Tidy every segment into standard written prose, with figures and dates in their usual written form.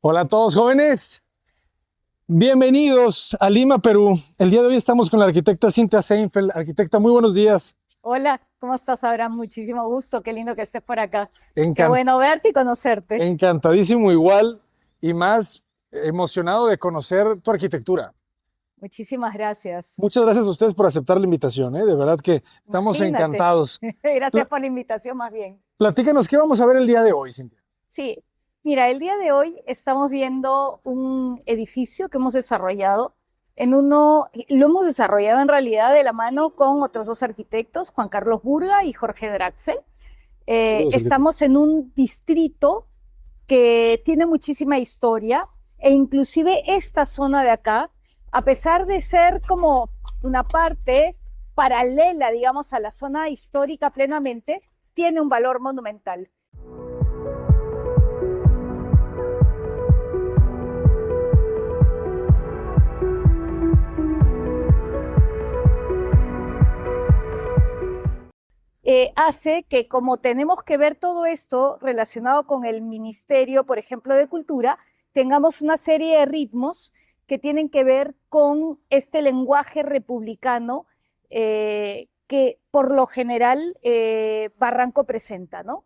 Hola a todos jóvenes, bienvenidos a Lima, Perú. El día de hoy estamos con la arquitecta Cintia Seinfeld. Arquitecta, muy buenos días. Hola, ¿cómo estás, Abraham? Muchísimo gusto, qué lindo que estés por acá. Qué Encan- bueno verte y conocerte. Encantadísimo igual y más emocionado de conocer tu arquitectura. Muchísimas gracias. Muchas gracias a ustedes por aceptar la invitación, ¿eh? De verdad que estamos Imagínate. encantados. Gracias Pla- por la invitación más bien. Platícanos, ¿qué vamos a ver el día de hoy, Cintia? Sí, mira, el día de hoy estamos viendo un edificio que hemos desarrollado. Lo hemos desarrollado en realidad de la mano con otros dos arquitectos, Juan Carlos Burga y Jorge Draxel. Saludos, arquitecta. Estamos en un distrito que tiene muchísima historia e inclusive esta zona de acá, a pesar de ser como una parte paralela, digamos, a la zona histórica plenamente, tiene un valor monumental. Hace que como tenemos que ver todo esto relacionado con el Ministerio, por ejemplo, de Cultura, tengamos una serie de ritmos que tienen que ver con este lenguaje republicano que por lo general Barranco presenta, ¿no?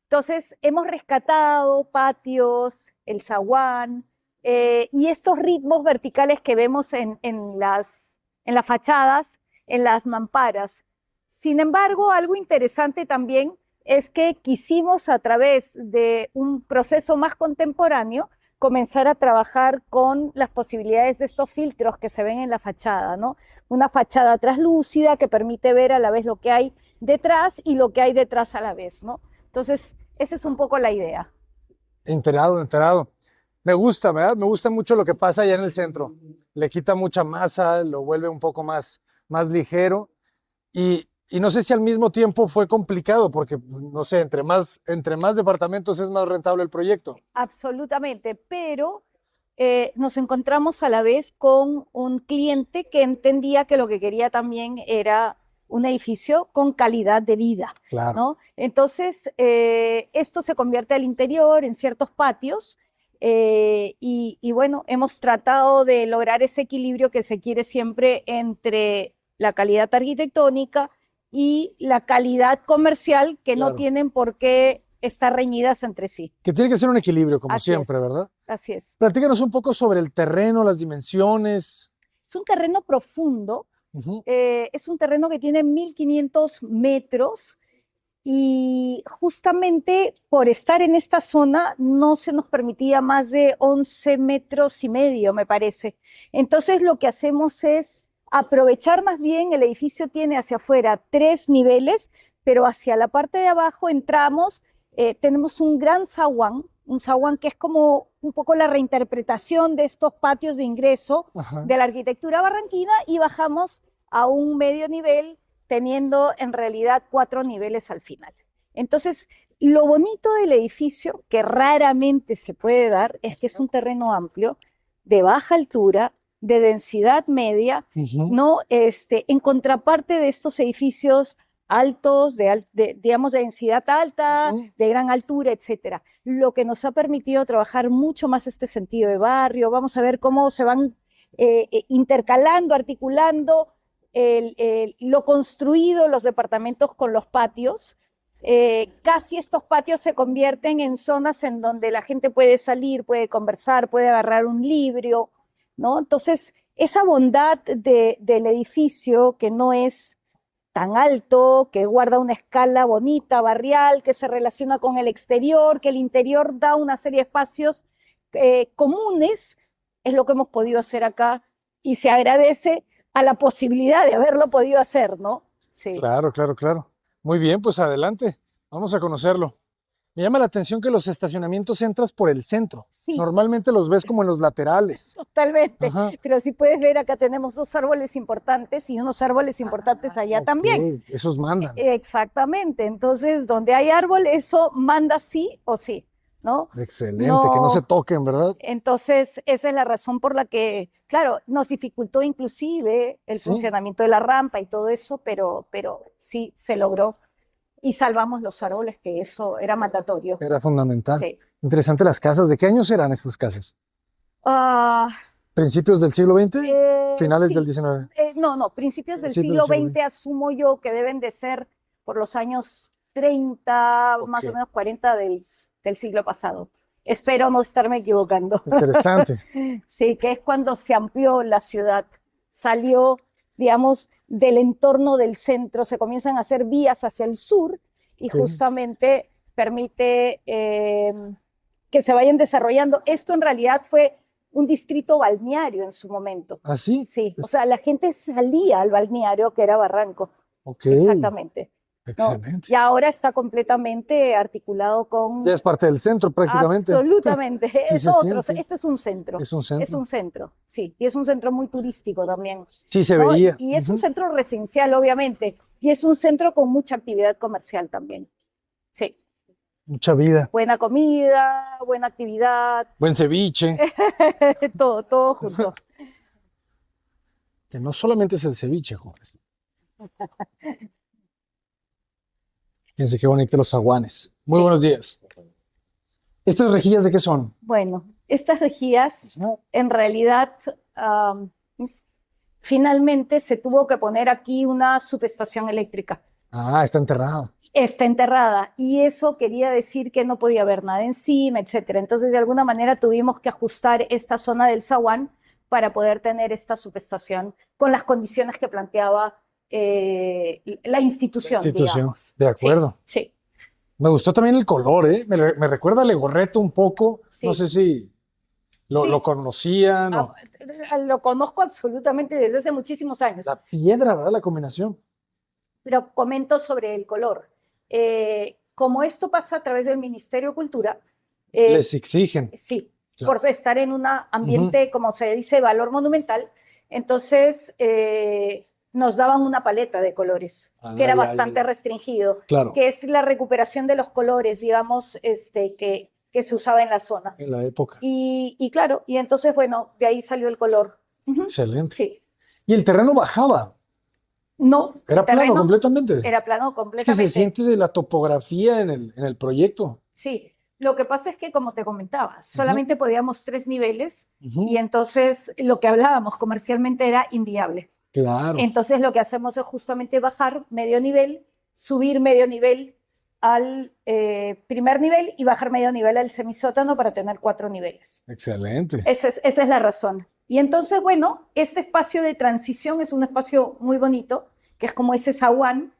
Entonces, hemos rescatado patios, el zaguán y estos ritmos verticales que vemos en las fachadas, en las mamparas. Sin embargo, algo interesante también es que quisimos a través de un proceso más contemporáneo comenzar a trabajar con las posibilidades de estos filtros que se ven en la fachada, ¿no? Una fachada translúcida que permite ver a la vez lo que hay detrás y lo que hay detrás a la vez, ¿no? Entonces, esa es un poco la idea. Enterado, enterado. Me gusta, ¿verdad? Me gusta mucho lo que pasa allá en el centro. Le quita mucha masa, lo vuelve un poco más ligero. Y no sé si al mismo tiempo fue complicado, porque, no sé, entre más departamentos es más rentable el proyecto. Absolutamente, pero nos encontramos a la vez con un cliente que entendía que lo que quería también era un edificio con calidad de vida, Claro. ¿no? Entonces, esto se convierte al interior en ciertos patios y bueno, hemos tratado de lograr ese equilibrio que se quiere siempre entre la calidad arquitectónica y la calidad comercial que no Claro. tienen por qué estar reñidas entre sí. Que tiene que ser un equilibrio, como Así siempre, es, ¿verdad? así es. Platícanos un poco sobre el terreno, las dimensiones. Es un terreno profundo, Ujú. es un terreno que tiene 1500 metros y justamente por estar en esta zona no se nos permitía más de 11 metros y medio, me parece. Entonces lo que hacemos es aprovechar más bien, el edificio tiene hacia afuera 3 niveles, pero hacia la parte de abajo entramos, tenemos un zaguán que es como un poco la reinterpretación de estos patios de ingreso Ajá. de la arquitectura barranquina y bajamos a un medio nivel teniendo en realidad 4 niveles al final. Entonces, lo bonito del edificio, que raramente se puede dar, es que es un terreno amplio, de baja altura, de densidad media, Ujú. ¿no? En contraparte de estos edificios altos, digamos, de densidad alta, Ujú. de gran altura, etcétera. Lo que nos ha permitido trabajar mucho más este sentido de barrio. Vamos a ver cómo se van intercalando, articulando lo construido, los departamentos con los patios. Casi estos patios se convierten en zonas en donde la gente puede salir, puede conversar, puede agarrar un libro, ¿no? Entonces, esa bondad del edificio que no es tan alto, que guarda una escala bonita, barrial, que se relaciona con el exterior, que el interior da una serie de espacios comunes, es lo que hemos podido hacer acá y se agradece a la posibilidad de haberlo podido hacer, ¿no? Sí. Claro, claro, claro. Muy bien, pues adelante. Vamos a conocerlo. Me llama la atención que los estacionamientos entras por el centro. Sí, Normalmente los ves como en los laterales. totalmente. Ajá. Pero si puedes ver, acá tenemos dos árboles importantes y unos árboles importantes allá Ok, también. esos mandan. Exactamente. Entonces, donde hay árbol, eso manda sí o sí, ¿no? Excelente, que no se No. toquen, ¿verdad? Entonces, esa es la razón por la que, claro, nos dificultó inclusive el Sí. funcionamiento de la rampa y todo eso, pero sí se logró. y salvamos los árboles, que eso era mandatorio. Era fundamental. Sí. Interesante las casas. ¿De qué años eran estas casas? Ah, ¿Principios del siglo XX? ¿Finales sí. del XIX? No, principios del Principios siglo del XX asumo yo que deben de ser por los años 30, más o Ok. menos 40 del siglo pasado. Espero no estarme equivocando. Interesante. Sí, que es cuando se amplió la ciudad, salió, digamos, del entorno del centro, se comienzan a hacer vías hacia el sur y Ok. justamente permite que se vayan desarrollando. Esto en realidad fue un distrito balneario en su momento. ¿Ah, sí? Sí, o sea, la gente salía al balneario que era Barranco, Ok. exactamente, ¿no? Excelente. Y ahora está completamente articulado con... Ya es parte del centro prácticamente. Absolutamente, Sí es se otro, siente. esto es un centro. Es un Es centro. un centro, sí, y es un centro muy turístico también, Sí se ¿no? veía. Y es un Ujú. centro residencial, obviamente, y es un centro con mucha actividad comercial también. Sí, Mucha vida. buena comida, buena actividad, Buen ceviche. todo junto. Que no solamente es el ceviche, jóvenes. Fíjense qué bonito los zaguanes. Muy Sí. buenos días. ¿Estas rejillas de qué son? Bueno, estas rejillas en realidad finalmente se tuvo que poner aquí una subestación eléctrica. Ah, está enterrada. Está enterrada y eso quería decir que no podía haber nada encima, etcétera. Entonces, de alguna manera tuvimos que ajustar esta zona del zaguán para poder tener esta subestación con las condiciones que planteaba la institución, digamos. De acuerdo. Sí, Me gustó también el color, ¿eh? Me recuerda a Legorreto un poco. sí, No sé si lo sí. conocían o... Lo conozco absolutamente desde hace muchísimos años, La piedra, ¿verdad? La combinación. pero comento sobre el color. Como esto pasa a través del Ministerio de Cultura, Les exigen. sí, Claro. por estar en un ambiente, como se dice, valor monumental, entonces nos daban una paleta de colores, que era bastante restringido, Claro. que es la recuperación de los colores, digamos, que se usaba en la zona. En la época. Y claro, y entonces, bueno, de ahí salió el color. Ujú. Excelente. Sí. Y el terreno bajaba. No, Era el plano terreno completamente. era plano Es que completamente. se siente de la topografía en el proyecto. Sí, lo que pasa es que, como te comentaba, solamente podíamos 3 niveles Ujú. y entonces lo que hablábamos comercialmente era inviable. Claro. Entonces lo que hacemos es justamente bajar medio nivel, subir medio nivel al primer nivel y bajar medio nivel al semisótano para tener 4 niveles. Excelente. Esa es la razón. Y entonces, bueno, este espacio de transición es un espacio muy bonito, que es como ese zaguán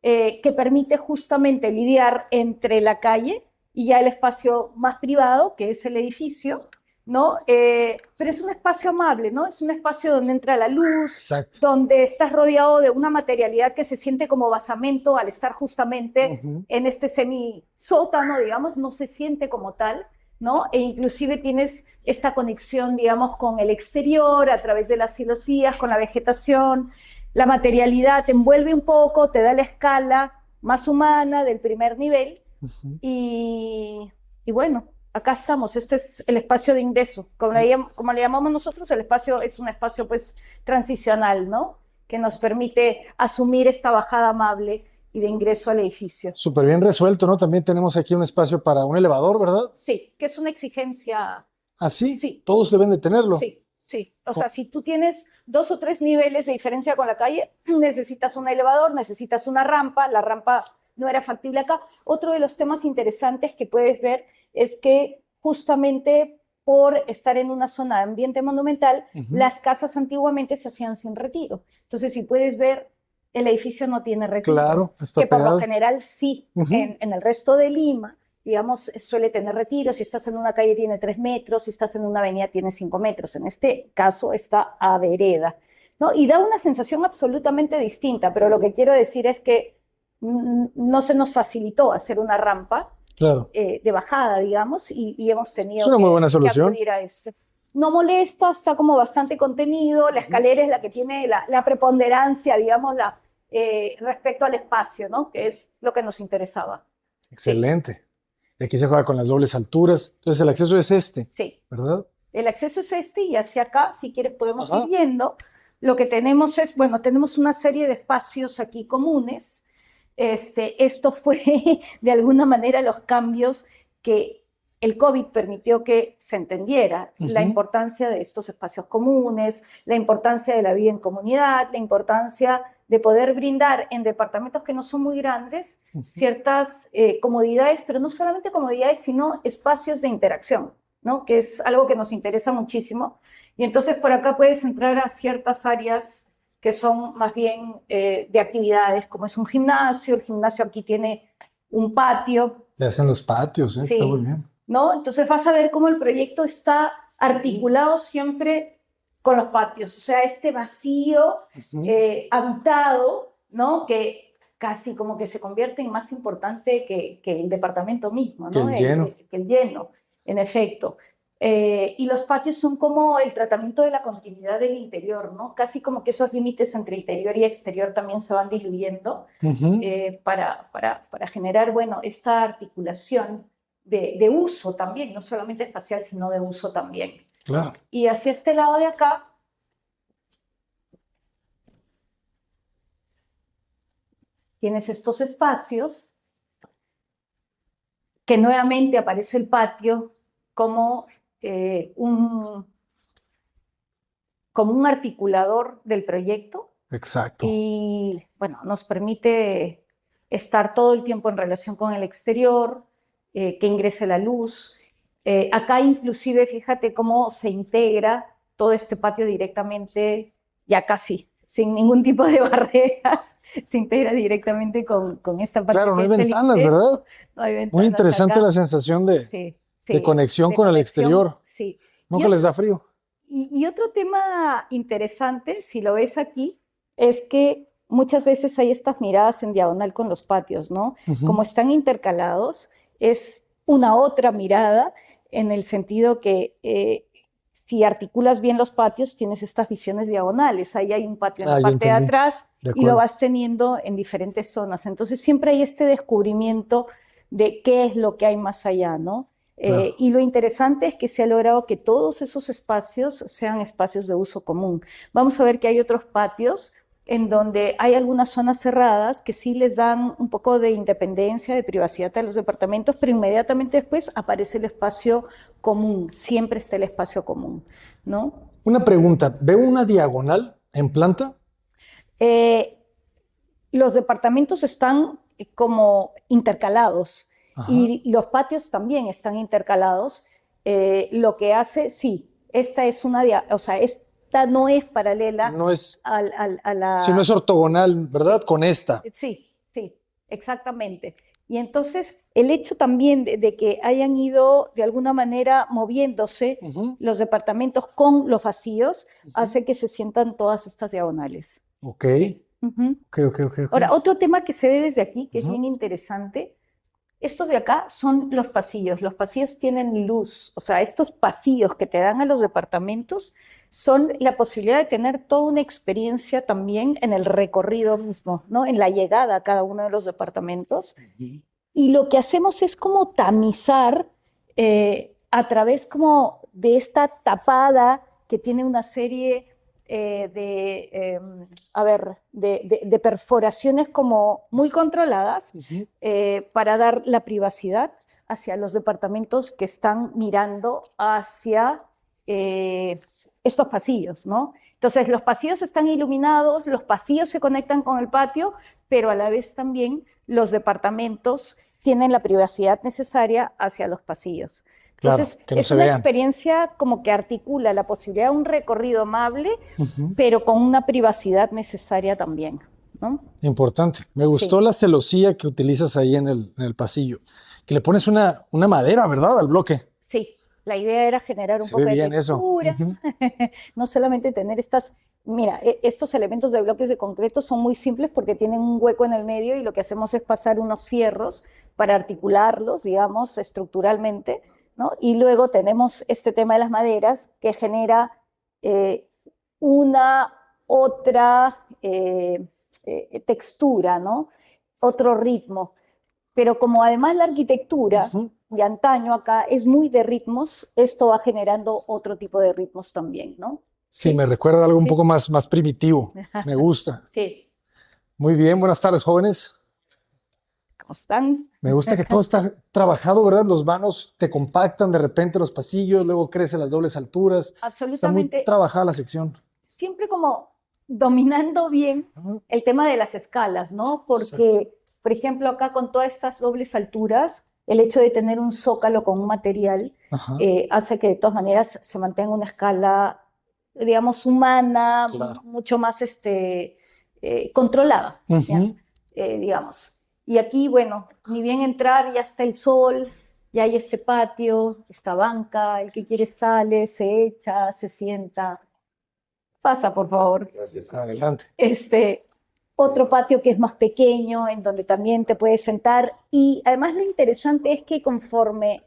que permite justamente lidiar entre la calle y ya el espacio más privado, que es el edificio, ¿no? Pero es un espacio amable, ¿no? Es un espacio donde entra la luz, Exacto. donde estás rodeado de una materialidad que se siente como basamento al estar justamente Ujú. en este semisótano, digamos, no se siente como tal, ¿no? E inclusive tienes esta conexión, digamos, con el exterior a través de las celosías, con la vegetación, la materialidad te envuelve un poco, te da la escala más humana del primer nivel Ujú. y bueno, acá estamos, este es el espacio de ingreso, como le llamamos nosotros, el espacio es un espacio pues transicional, ¿no? Que nos permite asumir esta bajada amable y de ingreso al edificio. Súper bien resuelto, ¿no? También tenemos aquí un espacio para un elevador, ¿verdad? Sí, que es una exigencia. Así. Sí. Todos deben de tenerlo. Sí, sí. O sea, si tú tienes 2 o 3 niveles de diferencia con la calle, necesitas un elevador, necesitas una rampa. La rampa no era factible acá. Otro de los temas interesantes que puedes ver es que justamente por estar en una zona de ambiente monumental, las casas antiguamente se hacían sin retiro. Entonces, si puedes ver, el edificio no tiene retiro. Claro, está que por pegado. lo general sí, en el resto de Lima, digamos, suele tener retiro. Si estás en una calle tiene 3 metros, si estás en una avenida tiene 5 metros. En este caso está a vereda, ¿no? Y da una sensación absolutamente distinta, pero lo que quiero decir es que no se nos facilitó hacer una rampa Claro. de bajada, digamos, y hemos tenido Es una muy buena que solución. acudir a esto. No molesta, está como bastante contenido, la escalera es la que tiene la preponderancia, digamos, respecto al espacio, ¿no? Que es lo que nos interesaba. Excelente. Y aquí se juega con las dobles alturas. Entonces el acceso es este, Sí, ¿verdad? el acceso es este y hacia acá, si quieres, podemos Ajá. ir viendo. Lo que tenemos es, bueno, tenemos una serie de espacios aquí comunes. Esto fue de alguna manera los cambios que el COVID permitió que se entendiera, la importancia de estos espacios comunes, la importancia de la vida en comunidad, la importancia de poder brindar en departamentos que no son muy grandes ciertas comodidades, pero no solamente comodidades, sino espacios de interacción, ¿no? Que es algo que nos interesa muchísimo. Y entonces por acá puedes entrar a ciertas áreas que son más bien de actividades, como es un gimnasio. El gimnasio aquí tiene un patio. Le hacen los patios, Sí. Está muy bien. ¿No? Entonces vas a ver cómo el proyecto está articulado siempre con los patios, o sea, este vacío habitado, ¿no? Que casi como que se convierte en más importante que el departamento mismo, ¿no? Que el lleno. Que el lleno, en efecto. Y los patios son como el tratamiento de la continuidad del interior, ¿no? Casi como que esos límites entre interior y exterior también se van diluyendo para generar, bueno, esta articulación de uso también, no solamente espacial, sino de uso también. Claro. Y hacia este lado de acá, tienes estos espacios que nuevamente aparece el patio como un articulador del proyecto. Exacto. Y bueno, nos permite estar todo el tiempo en relación con el exterior, que ingrese la luz. Acá inclusive, fíjate cómo se integra todo este patio directamente, ya casi, sin ningún tipo de barreras, se integra directamente con esta parte. Claro, no hay que es el ventanas, acceso. ¿verdad? No hay ventanas Muy interesante acá. la sensación de Sí, conexión de con el conexión, exterior. sí. Nunca les da frío. Y otro tema interesante, si lo ves aquí, es que muchas veces hay estas miradas en diagonal con los patios, ¿no? Como están intercalados, es una otra mirada en el sentido que si articulas bien los patios, tienes estas visiones diagonales. Ahí hay un patio en la parte de atrás y lo vas teniendo en diferentes zonas. Entonces siempre hay este descubrimiento de qué es lo que hay más allá, ¿no? Claro. Y lo interesante es que se ha logrado que todos esos espacios sean espacios de uso común. Vamos a ver que hay otros patios en donde hay algunas zonas cerradas que sí les dan un poco de independencia, de privacidad a los departamentos, pero inmediatamente después aparece el espacio común, siempre está el espacio común, ¿no? Una pregunta, ¿veo una diagonal en planta? Los departamentos están como intercalados. Ajá. Y los patios también están intercalados, lo que hace, sí, esta es una, o sea, esta no es paralela no es, a la... Si no es ortogonal, ¿verdad? Sí. Con esta. Sí, sí, exactamente. Y entonces el hecho también de que hayan ido de alguna manera moviéndose los departamentos con los vacíos hace que se sientan todas estas diagonales. Ok. Sí. Okay. Ahora, otro tema que se ve desde aquí, que es bien interesante. Estos de acá son los pasillos. Los pasillos tienen luz. O sea, estos pasillos que te dan a los departamentos son la posibilidad de tener toda una experiencia también en el recorrido mismo, ¿no? En la llegada a cada uno de los departamentos. Y lo que hacemos es como tamizar a través como de esta tapada que tiene una serie de perforaciones como muy controladas para dar la privacidad hacia los departamentos que están mirando hacia estos pasillos, ¿no? Entonces los pasillos están iluminados, los pasillos se conectan con el patio, pero a la vez también los departamentos tienen la privacidad necesaria hacia los pasillos. Entonces, claro, no es una experiencia como que articula la posibilidad de un recorrido amable, pero con una privacidad necesaria también, ¿no? Importante. Me gustó la celosía que utilizas ahí en el pasillo, que le pones una madera, ¿verdad? Al bloque. Sí, la idea era generar un poco de textura, no solamente tener estas... Mira, estos elementos de bloques de concreto son muy simples porque tienen un hueco en el medio y lo que hacemos es pasar unos fierros para articularlos, digamos, estructuralmente, ¿no? Y luego tenemos este tema de las maderas que genera una otra textura, ¿no? Otro ritmo. Pero como además la arquitectura de antaño acá es muy de ritmos, esto va generando otro tipo de ritmos también, ¿no? Sí, me recuerda algo un poco más primitivo. Me gusta. Sí. Muy bien, buenas tardes, jóvenes. están Me gusta que todo está trabajado, ¿verdad? Los vanos te compactan de repente los pasillos, luego crecen las dobles alturas. Está muy absolutamente, trabajada la sección. siempre como dominando bien Ajá, el tema de las escalas, ¿no? exacto. Porque, por ejemplo, acá con todas estas dobles alturas, el hecho de tener un zócalo con un material Ajá, hace que de todas maneras se mantenga una escala, digamos, humana, claro. mucho más controlada, ¿ya? Ujú. Digamos. Y aquí, bueno, ni bien entrar, ya está el sol, ya hay este patio, esta banca, el que quiere sale, se echa, se sienta. Pasa, por favor. Adelante. Otro patio que es más pequeño, en donde también te puedes sentar. Y además lo interesante es que conforme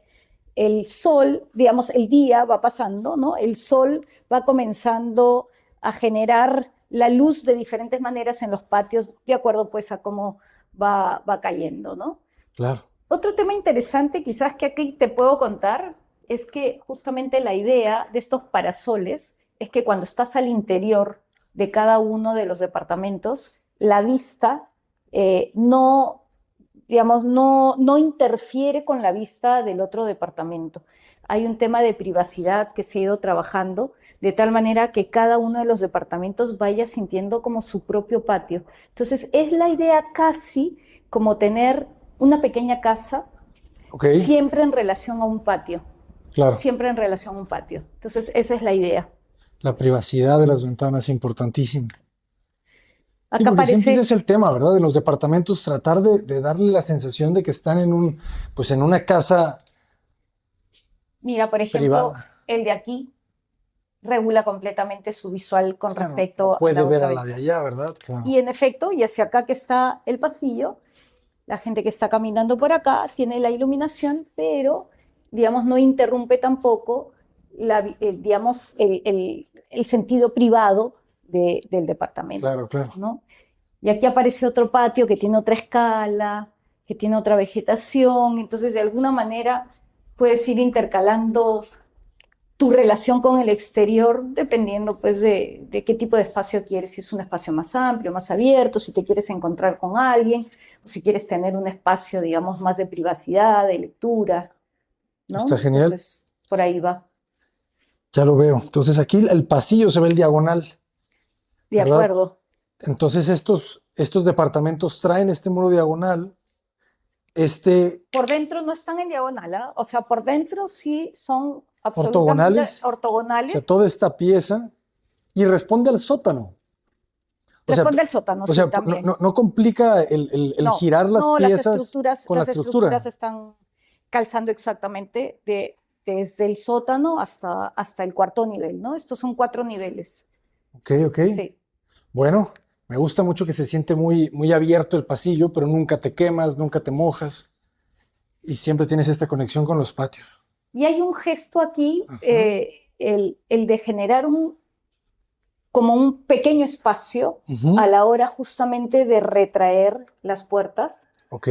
el sol, digamos, el día va pasando, ¿no? El sol va comenzando a generar la luz de diferentes maneras en los patios, de acuerdo pues a cómo va cayendo, ¿no? Claro. Otro tema interesante, quizás que aquí te puedo contar, es que justamente la idea de estos parasoles es que cuando estás al interior de cada uno de los departamentos, la vista no, digamos, no interfiere con la vista del otro departamento. Hay un tema de privacidad que se ha ido trabajando de tal manera que cada uno de los departamentos vaya sintiendo como su propio patio. Entonces, es la idea casi como tener una pequeña casa Ok, siempre en relación a un patio, claro. siempre en relación a un patio. Entonces, esa es la idea. La privacidad de las ventanas es importantísima. Sí, Acá porque siempre ese aparece, es el tema, ¿verdad? De los departamentos, tratar de darle la sensación de que están en pues en una casa mira, por ejemplo, privada. el de aquí regula completamente su visual con Claro, no respecto a puede la ver otra a la de ventana. allá, ¿verdad? Claro. Y en efecto, y hacia acá que está el pasillo, la gente que está caminando por acá tiene la iluminación, pero, digamos, no interrumpe tampoco digamos, el sentido privado del departamento, Claro, claro. ¿no? Y aquí aparece otro patio que tiene otra escala, que tiene otra vegetación, entonces de alguna manera puedes ir intercalando tu relación con el exterior dependiendo pues de qué tipo de espacio quieres, si es un espacio más amplio, más abierto, si te quieres encontrar con alguien, o si quieres tener un espacio, digamos, más de privacidad, de lectura, Está ¿no? genial. Entonces, por ahí va, Ya lo veo. Entonces aquí el pasillo se ve el diagonal, de ¿verdad? acuerdo. Entonces estos departamentos traen este muro diagonal, este Por dentro no están en diagonal, ¿ah? O sea, por dentro sí son absolutamente ortogonales, o sea, ortogonales. toda esta pieza y responde al sótano. O sea, Responde al sótano, o sí, sea, también. no complica el No, girar las no, piezas con la las estructuras estructura. están calzando exactamente desde el sótano hasta el cuarto nivel, ¿no? Estos son 4 niveles. Ok, ok. Sí. Bueno, me gusta mucho que se siente muy abierto el pasillo, pero nunca te quemas, nunca te mojas y siempre tienes esta conexión con los patios. Y hay un gesto aquí, Ajá. el de generar como un pequeño espacio a Ujú. la hora justamente de retraer las puertas. Ok,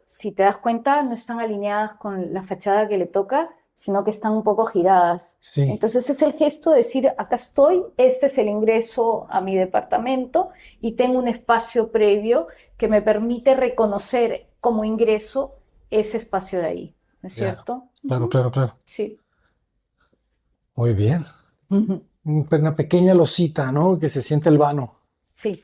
Si te das cuenta, no están alineadas con la fachada que le toca, sino que están un poco giradas. sí, Entonces es el gesto de decir, acá estoy, este es el ingreso a mi departamento y tengo un espacio previo que me permite reconocer como ingreso ese espacio de ahí, ¿no es claro, cierto? claro, claro, claro. Sí. Muy bien. Una pequeña losita, ¿no? Que se siente el vano. Sí,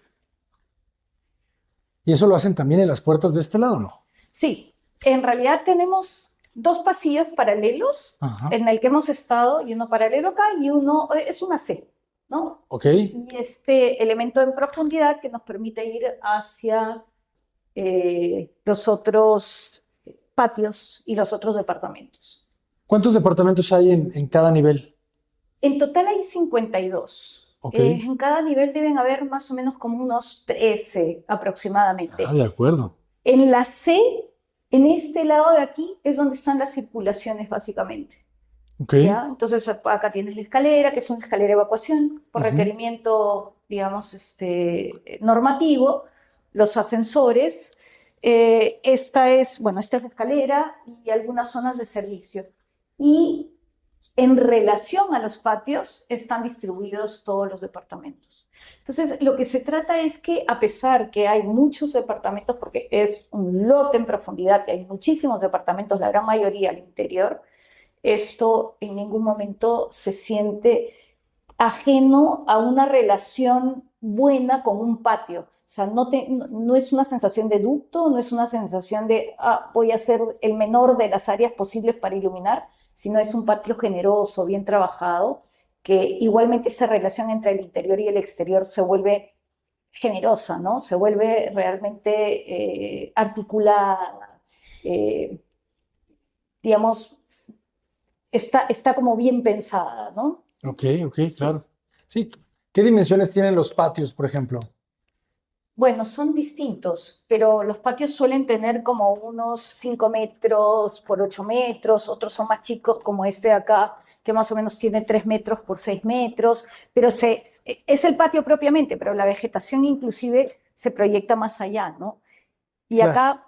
¿Y eso lo hacen también en las puertas de este lado, no? sí. En realidad tenemos 2 pasillos paralelos Ajá. en el que hemos estado y uno paralelo acá y uno es una C, ¿no? Ok, Y este elemento en profundidad que nos permite ir hacia los otros patios y los otros departamentos. ¿cuántos departamentos hay en cada nivel? En total hay 52. Ok. En cada nivel deben haber más o menos como unos 13 Ah, aproximadamente. de acuerdo. En la C, en este lado de aquí, es donde están las circulaciones básicamente. Ok. ¿Ya? Entonces acá tienes la escalera, que es una escalera de evacuación por Ujú. requerimiento, digamos, normativo, los ascensores. Esta es la escalera y algunas zonas de servicio. Y en relación a los patios están distribuidos todos los departamentos. Entonces, lo que se trata es que a pesar que hay muchos departamentos, porque es un lote en profundidad, que hay muchísimos departamentos, la gran mayoría al interior, esto en ningún momento se siente ajeno a una relación buena con un patio. O sea, no es una sensación de ducto, no es una sensación de voy a ser el menor de las áreas posibles para iluminar, sino es un patio generoso, bien trabajado, que igualmente esa relación entre el interior y el exterior se vuelve generosa, ¿no? Se vuelve realmente articulada, eh, digamos, está como bien pensada, ¿no? Ok, ok, claro. Sí, ¿qué dimensiones tienen los patios, por ejemplo? Bueno, son distintos, pero los patios suelen tener como unos 5 metros por 8 metros, otros son más chicos como este de acá, que más o menos tiene 3 metros por 6 metros, pero es el patio propiamente, pero la vegetación inclusive se proyecta más allá, ¿no? Y Claro. acá,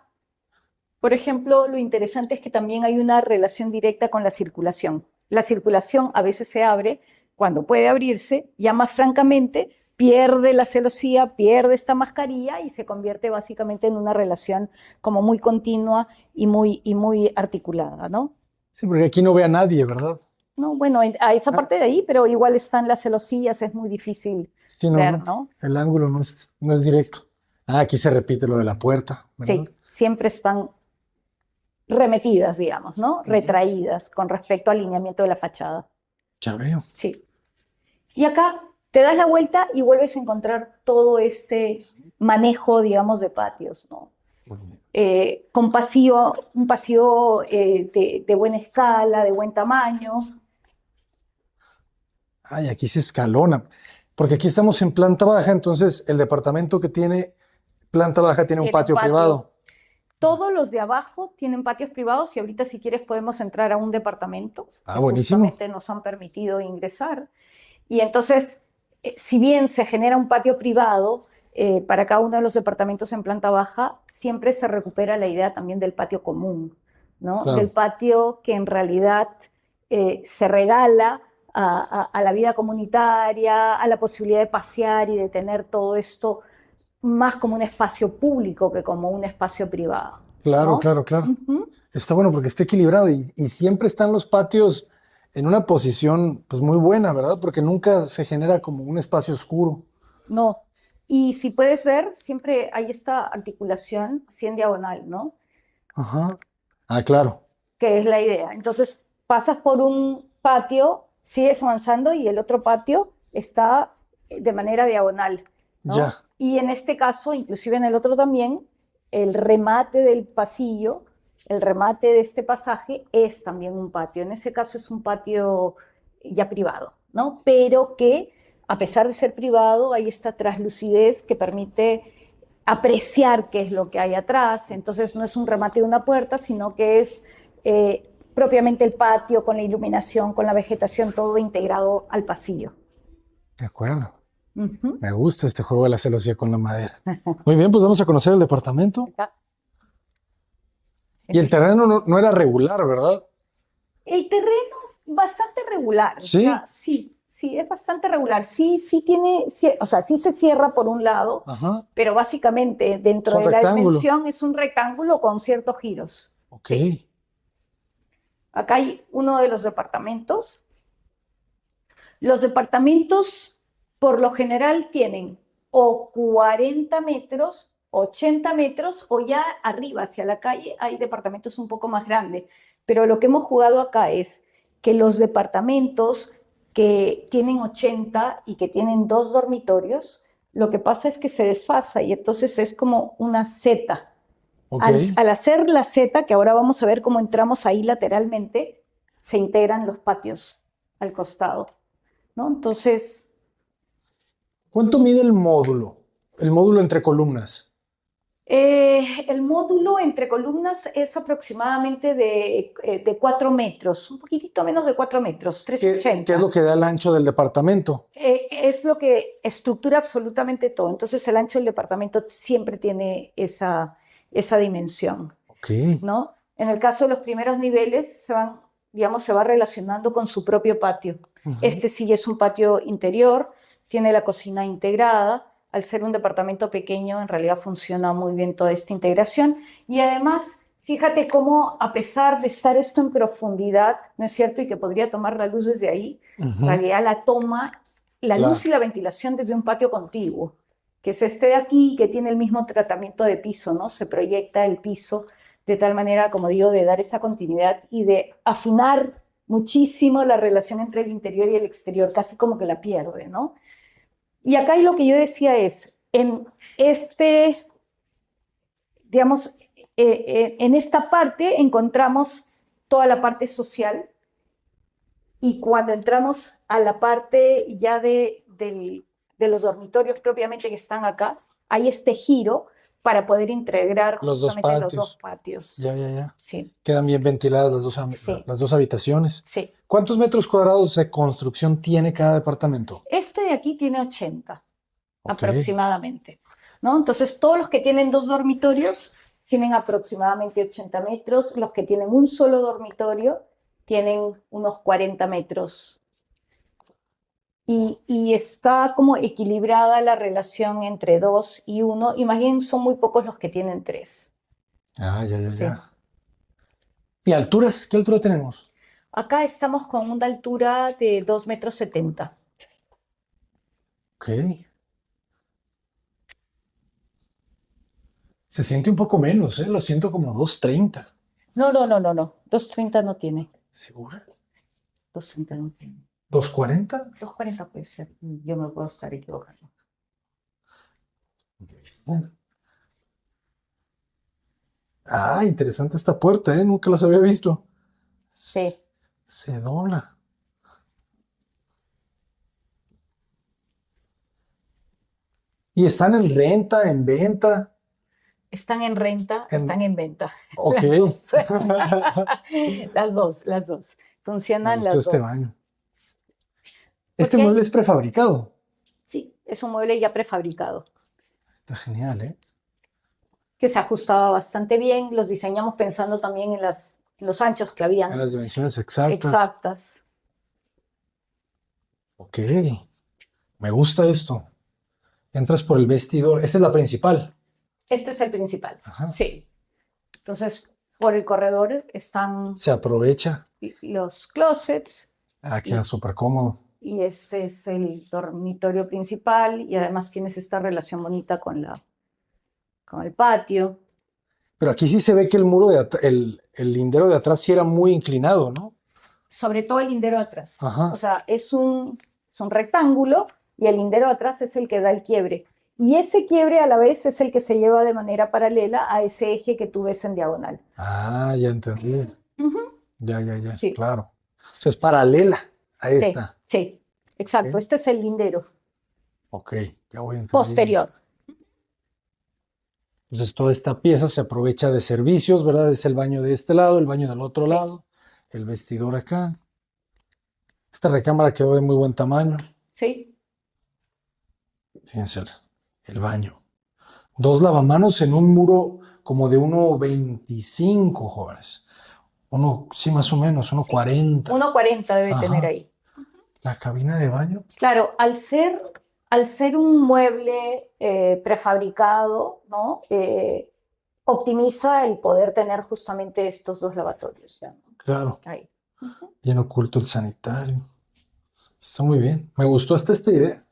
por ejemplo, lo interesante es que también hay una relación directa con la circulación. La circulación a veces se abre cuando puede abrirse, ya más francamente, pierde la celosía, pierde esta mascarilla y se convierte básicamente en una relación como muy continua y muy articulada, ¿no? Sí, porque aquí no ve a nadie, ¿verdad? No, bueno, a esa Ah, parte de ahí, pero igual están las celosías, es muy difícil sí, no, ver, no. ¿no? El ángulo no es directo. Ah, aquí se repite lo de la puerta, ¿verdad? Sí, siempre están remetidas, digamos, ¿no? Ujú. Retraídas con respecto al alineamiento de la fachada. Ya veo. Sí. Y acá te das la vuelta y vuelves a encontrar todo este manejo, digamos, de patios, ¿no? Muy bien. Con un pasillo de buena escala, de buen tamaño. Ay, aquí se escalona. Porque aquí estamos en planta baja, entonces el departamento que tiene planta baja tiene un Tiene patio patio. privado. Todos los de abajo tienen patios privados y ahorita si quieres podemos entrar a un departamento Ah, que buenísimo. justamente nos han permitido ingresar. Y entonces, si bien se genera un patio privado para cada uno de los departamentos en planta baja, siempre se recupera la idea también del patio común, ¿no? Del Claro, patio que en realidad se regala a la vida comunitaria, a la posibilidad de pasear y de tener todo esto más como un espacio público que como un espacio privado, claro, ¿no? claro, claro. Ujú. Está bueno porque está equilibrado y siempre están los patios en una posición pues muy buena, ¿verdad? Porque nunca se genera como un espacio oscuro. No. Y si puedes ver, siempre hay esta articulación así en diagonal, ¿no? Ajá. Ah, claro. Que es la idea. Entonces, pasas por un patio, sigues avanzando y el otro patio está de manera diagonal, ¿no? Ya. Y en este caso, inclusive en el otro también, el remate del pasillo, el remate de este pasaje es también un patio. En ese caso es un patio ya privado, ¿no? Pero que a pesar de ser privado, hay esta traslucidez que permite apreciar qué es lo que hay atrás. Entonces no es un remate de una puerta, sino que es propiamente el patio con la iluminación, con la vegetación, todo integrado al pasillo. De acuerdo. Ujú. Me gusta este juego de la celosía con la madera. Muy bien, pues vamos a conocer el departamento. Acá. Y el terreno no era regular, ¿verdad? El terreno bastante regular, o sea, Sí. sí, es bastante regular. Sí tiene, sí, o sea, sí se cierra por un lado, Ajá. pero básicamente Es dentro un de la rectángulo. dimensión es un rectángulo con ciertos giros. Ok. Sí. Acá hay uno de los departamentos. Los departamentos por lo general tienen o 40 metros, 80 metros o ya arriba hacia la calle hay departamentos un poco más grandes. Pero lo que hemos jugado acá es que los departamentos que tienen 80 y que tienen dos dormitorios, lo que pasa es que se desfasa y entonces es como una Z. Ok. Al hacer la Z, que ahora vamos a ver cómo entramos ahí lateralmente, se integran los patios al costado, ¿no? Entonces, ¿Cuánto mide el módulo? El módulo entre columnas. el módulo entre columnas es aproximadamente de 4 metros, un poquitito menos de 4 metros, Qué es lo 3,80. que da el ancho del departamento? Es lo que estructura absolutamente todo. Entonces, el ancho del departamento siempre tiene esa dimensión, Ok. ¿no? En el caso de los primeros niveles, se van digamos, se va relacionando con su propio patio. Ujú. Este sí es un patio interior, tiene la cocina integrada. Al ser un departamento pequeño, en realidad funciona muy bien toda esta integración. Y además, fíjate cómo, a pesar de estar esto en profundidad, ¿no es cierto? Y que podría tomar la luz desde ahí, en Ujú. realidad la toma la luz Claro. y la ventilación desde un patio contiguo, que es este de aquí, que tiene el mismo tratamiento de piso, ¿no? Se proyecta el piso de tal manera, como digo, de dar esa continuidad y de afinar muchísimo la relación entre el interior y el exterior, casi como que la pierde, ¿no? Y acá lo que yo decía es, en este, digamos, en esta parte encontramos toda la parte social y cuando entramos a la parte ya de los dormitorios propiamente que están acá, hay este giro para poder integrar Los dos justamente los dos patios. patios. Ya. Sí, Quedan bien ventiladas sí, las dos habitaciones. sí. ¿Cuántos metros cuadrados de construcción tiene cada departamento? Este de aquí tiene 80 Ok. aproximadamente, ¿no? Entonces, todos los que tienen dos dormitorios tienen aproximadamente 80 metros, los que tienen un solo dormitorio tienen unos 40 metros. Y está como equilibrada la relación entre dos y uno, y más bien son muy pocos los que tienen tres. Ah, ya. Sí. ¿Y alturas? ¿Qué altura tenemos? Acá estamos con una altura de 2,70 m. Ok. Se siente un poco menos, ¿eh? Lo siento como 230. No, 2,30 no tiene. ¿Segura? 2,30 no tiene. 240. 2,40 puede ser. Yo me puedo estar equivocando. Ah, interesante esta puerta, ¿eh? Nunca las había visto. Sí. Se dobla. ¿Y están en renta, en venta? Están en renta, En... están en venta. Ok. Las dos. Las dos. Me Funcionan gustó las este dos. baño. Este Porque mueble es prefabricado. sí, es un mueble ya prefabricado, Está genial, ¿eh? que se ajustaba bastante bien. Los diseñamos pensando también en los anchos que En habían las dimensiones exactas. exactas. Ok. Me gusta esto. Entras por el vestidor. Esta es la principal. Este es el principal, Ajá. sí. Entonces, por el corredor están Se aprovecha. los closets Ah, queda y, súper cómodo. y este es el dormitorio principal y además tienes esta relación bonita con el patio. Pero aquí sí se ve que el muro el lindero de atrás sí era muy inclinado, ¿no? Sobre todo el lindero atrás. Ajá. O sea, es un rectángulo y el lindero atrás es el que da el quiebre. Y ese quiebre a la vez es el que se lleva de manera paralela a ese eje que tú ves en diagonal. Ah, ya entendí. Ujú. Ya, Sí, claro. O sea, es paralela a sí, esta. sí, exacto. Ok, Este es el lindero ok, ya voy entendiendo. posterior. Entonces, toda esta pieza se aprovecha de servicios, ¿verdad? Es el baño de este lado, el baño del otro Sí, lado, el vestidor acá. Esta recámara quedó de muy buen tamaño. sí. Fíjense el baño. Dos lavamanos en un muro como de 1,25, jóvenes. Sí, más o menos, 1,40. 1,40 debe tener Ajá. ahí. La cabina de baño. Claro, al ser un mueble prefabricado, ¿no? Optimiza el poder tener justamente estos dos lavatorios. ¿Ya? Claro, Ahí. Ujú. bien oculto el sanitario. Está muy bien. Me gustó hasta esta idea.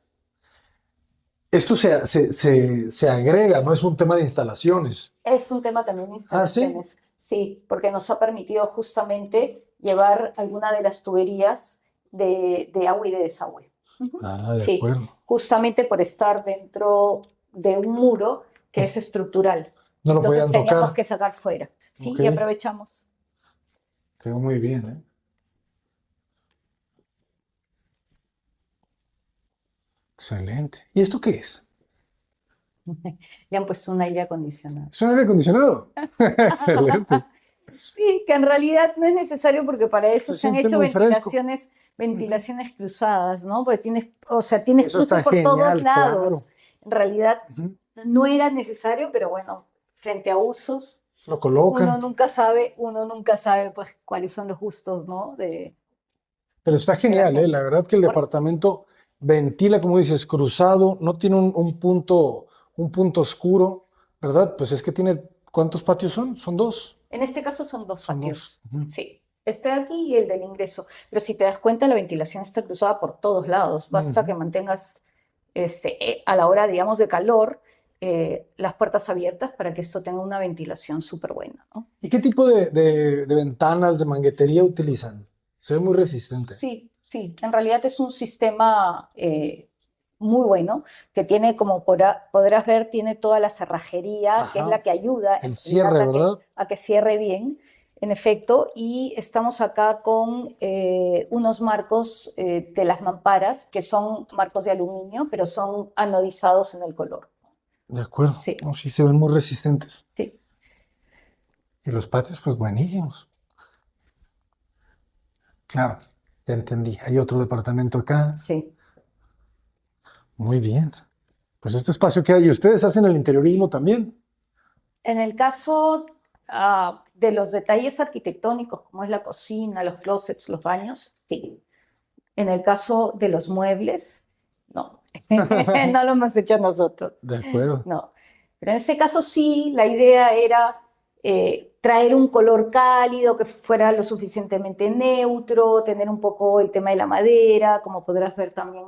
Esto se agrega, no es un tema de instalaciones. Es un tema también de Ah, sí. instalaciones. Sí, porque nos ha permitido justamente llevar alguna de las tuberías de agua y de desagüe. Ujú. Ah, de Sí, acuerdo. justamente por estar dentro de un muro que es estructural. No lo Entonces podían teníamos tocar. que sacar fuera. Sí, Ok, y aprovechamos. quedó muy bien, ¿eh? Excelente. ¿Y esto qué es? Le han puesto un aire acondicionado. ¿Es un aire acondicionado? Excelente. Sí, que en realidad no es necesario porque para eso Se se han siente hecho muy fresco. ventilaciones cruzadas, ¿no? Porque tienes Eso cruces está por todos genial, claro. lados. En realidad Ujú. no era necesario, pero bueno, frente a usos. Lo colocan. uno nunca sabe pues cuáles son los gustos, ¿no? Pero está De la genial, ¿eh? La gente. verdad que el Por- departamento ventila, como dices, cruzado, no tiene un punto oscuro, ¿verdad? Pues es que tiene, ¿cuántos patios son? Son dos. en este caso son dos Son dos. patios, Ujú. sí. Este de aquí y el del ingreso. Pero si te das cuenta, la ventilación está cruzada por todos lados. Basta que Ujú. mantengas a la hora, digamos, de calor, las puertas abiertas para que esto tenga una ventilación súper buena, ¿no? ¿Y qué tipo de ventanas, de manguetería utilizan? Se ve muy resistente. Sí, sí, en realidad es un sistema muy bueno que tiene, como podrás ver, tiene toda la cerrajería, que es Ajá. la que ayuda en El realidad cierre, ¿verdad? a que cierre bien, en efecto, y estamos acá con unos marcos de las mamparas, que son marcos de aluminio, pero son anodizados en el color. De acuerdo. Sí, No, sí se ven muy resistentes. sí, Y los patios, pues buenísimos. Claro, ya entendí. Hay otro departamento acá. sí. Muy bien. Pues este espacio que hay, ¿y ustedes hacen el interiorismo también? En el caso de los detalles arquitectónicos, como es la cocina, los closets, los baños, sí. En el caso de los muebles, no, no lo hemos hecho nosotros, De acuerdo. no. Pero en este caso sí, la idea era traer un color cálido que fuera lo suficientemente neutro, tener un poco el tema de la madera, como podrás ver también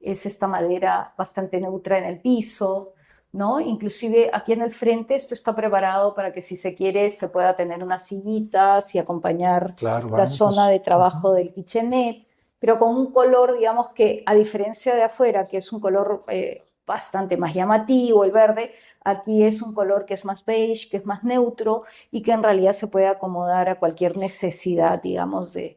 es esta madera bastante neutra en el piso, ¿no? Inclusive aquí en el frente esto está preparado para que si se quiere se pueda tener unas sillitas y acompañar Claro, la zona bancos. de trabajo del kitchenette, pero con un color, digamos que a diferencia de afuera, que es un color bastante más llamativo, el verde, aquí es un color que es más beige, que es más neutro y que en realidad se puede acomodar a cualquier necesidad, digamos, de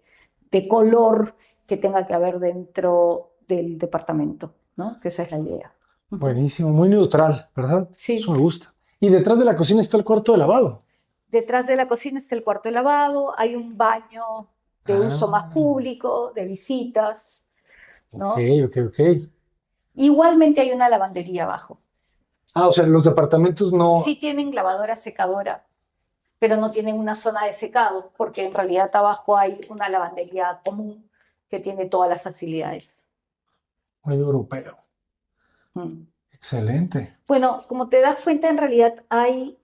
color que tenga que haber dentro del departamento, ¿no? Que esa es la idea. Ujú. Buenísimo, muy neutral, ¿verdad? Eso me Sí, gusta. Y detrás de la cocina está el cuarto de lavado. detrás de la cocina está el cuarto de lavado, hay un baño de uso más Ah, público, de visitas, ok, ¿no? ok, ok. Igualmente hay una lavandería abajo. Ah, o sea, los departamentos Sí no. tienen lavadora secadora, pero no tienen una zona de secado, porque en realidad abajo hay una lavandería común que tiene todas las facilidades. Muy europeo. Mm. Excelente. Bueno, como te das cuenta, en realidad hay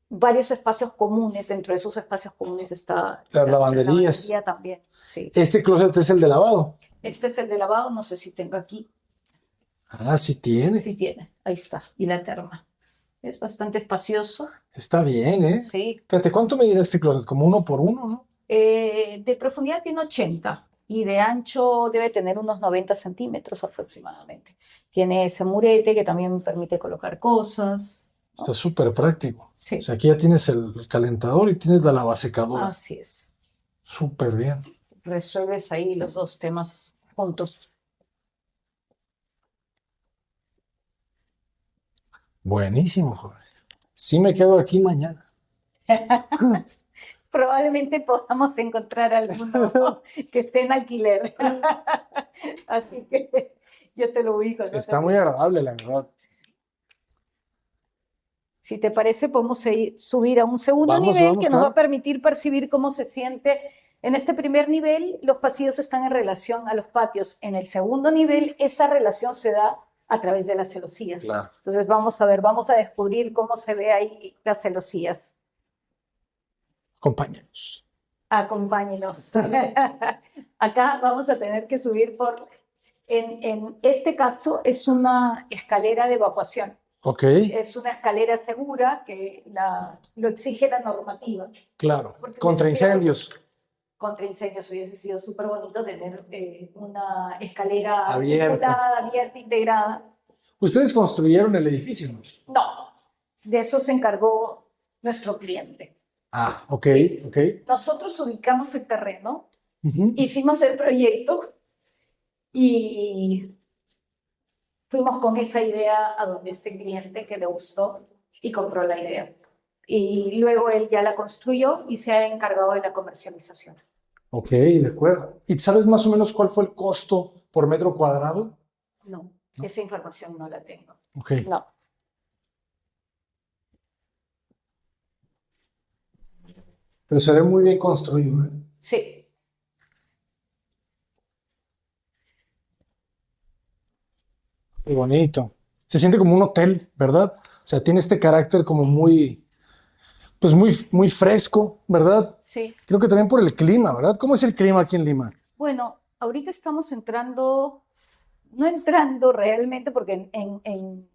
varios espacios comunes. Dentro de esos espacios comunes está Las la lavanderías. lavandería también. Sí. Este closet es el de lavado. Este es el de lavado, no sé si tengo aquí. Ah, sí tiene. Sí tiene, ahí está. Y la terma. Es bastante espacioso. Está bien, ¿eh? Sí. Fíjate, ¿cuánto medirá este closet? Como uno por uno, ¿no? De profundidad tiene 80 y de ancho debe tener unos 90 centímetros aproximadamente. Tiene ese murete que también permite colocar cosas, Está ¿no? súper práctico. O Sí, sea, aquí ya tienes el calentador y tienes la lavasecadora. así es. Súper bien. Resuelves ahí los dos temas juntos. Buenísimo, jóvenes. Sí me quedo aquí mañana. Probablemente podamos encontrar alguno que esté en alquiler. Así que yo te lo ubico, no te Está muy preocupes. agradable, la verdad. Si te parece, podemos subir a un segundo Vamos, nivel vamos, que nos va a claro. permitir percibir cómo se siente. En este primer nivel, los pasillos están en relación a los patios. En el segundo nivel, esa relación se da a través de las celosías. Claro. Entonces, vamos a ver, vamos a descubrir cómo se ve ahí las celosías. Acompáñanos. Acompáñenos. Acá vamos a tener que subir por... En este caso, es una escalera de evacuación. Ok, Es una escalera segura que lo exige la normativa. claro. Porque Contra incendios. contra incendios hubiese sido súper bonito tener una escalera Abierta. vinculada, abierta, integrada. Ustedes construyeron el edificio, ¿no? No, de eso se encargó nuestro cliente. Ah, ok, Sí. ok. Nosotros ubicamos el terreno, Ujú. hicimos el proyecto y fuimos con esa idea a donde este cliente que le gustó y compró la idea. Y luego él ya la construyó y se ha encargado de la comercialización. Ok, de acuerdo. ¿Y sabes más o menos cuál fue el costo por metro cuadrado? No, No. esa información no la tengo. Ok. No. pero se ve muy bien construido, ¿eh? Sí. Qué bonito. Se siente como un hotel, ¿verdad? O sea, tiene este carácter como muy, pues muy fresco, ¿verdad? Sí. Creo que también por el clima, ¿verdad? ¿Cómo es el clima aquí en Lima? Bueno, ahorita estamos entrando, no entrando realmente porque en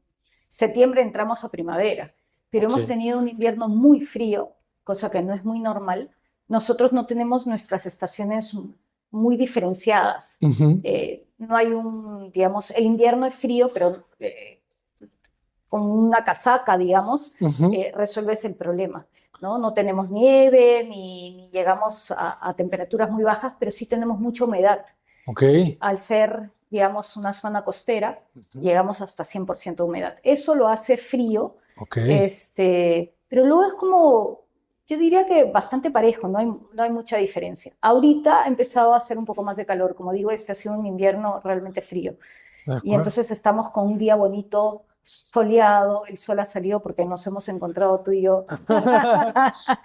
septiembre entramos a primavera, pero Ok. hemos tenido un invierno muy frío, cosa que no es muy normal. Nosotros no tenemos nuestras estaciones muy diferenciadas. Ujú, No hay digamos, el invierno es frío, pero con una casaca, digamos, ujú. resuelves el problema. ¿No? No tenemos nieve ni llegamos a temperaturas muy bajas, pero sí tenemos mucha humedad. Ok. Al ser, digamos, una zona costera, Ujú. llegamos hasta 100% humedad. Eso lo hace frío, Ok. pero luego es como, yo diría que bastante parejo, no hay mucha diferencia. Ahorita ha empezado a hacer un poco más de calor, como digo, este ha sido un invierno realmente frío. De Y acuerdo. entonces estamos con un día bonito, soleado, el sol ha salido porque nos hemos encontrado tú y yo.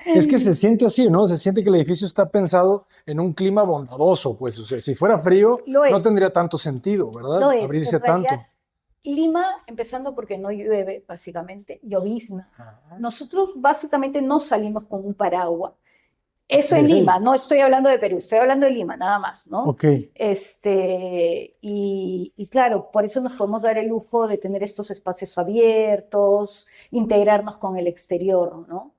Es que se siente así, ¿no? Se siente que el edificio está pensado en un clima bondadoso, pues, o sea, si fuera frío, Lo no es, tendría tanto sentido, ¿verdad? lo es. En Abrirse realidad, tanto. Lima, empezando porque no llueve, básicamente, llovizna. Ah, Nosotros básicamente no salimos con un paraguas. ok. Eso en Lima, no estoy hablando de Perú, estoy hablando de Lima, nada más, ¿no? Ok. Y claro, por eso nos podemos dar el lujo de tener estos espacios abiertos, integrarnos con el exterior, ¿no?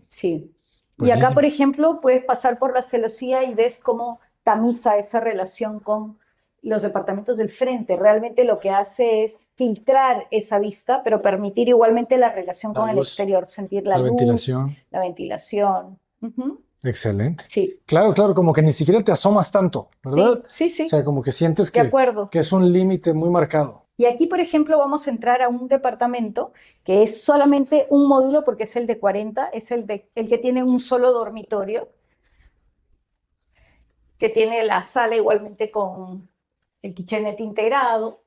Sí. Y acá, por Buenísimo. ejemplo, puedes pasar por la celosía y ves cómo tamiza esa relación con los departamentos del frente. Realmente lo que hace es filtrar esa vista, pero permitir igualmente la relación La con el luz, exterior, sentir la la luz, ventilación. la ventilación. Ujú. Excelente. Sí, Claro, claro, como que ni siquiera te asomas tanto, ¿verdad? sí, sí, O sea, sí, como que sientes de acuerdo. que es un límite muy marcado. Y aquí, por ejemplo, vamos a entrar a un departamento que es solamente un módulo porque es el de 40, es el que tiene un solo dormitorio, que tiene la sala igualmente con el kitchenette integrado,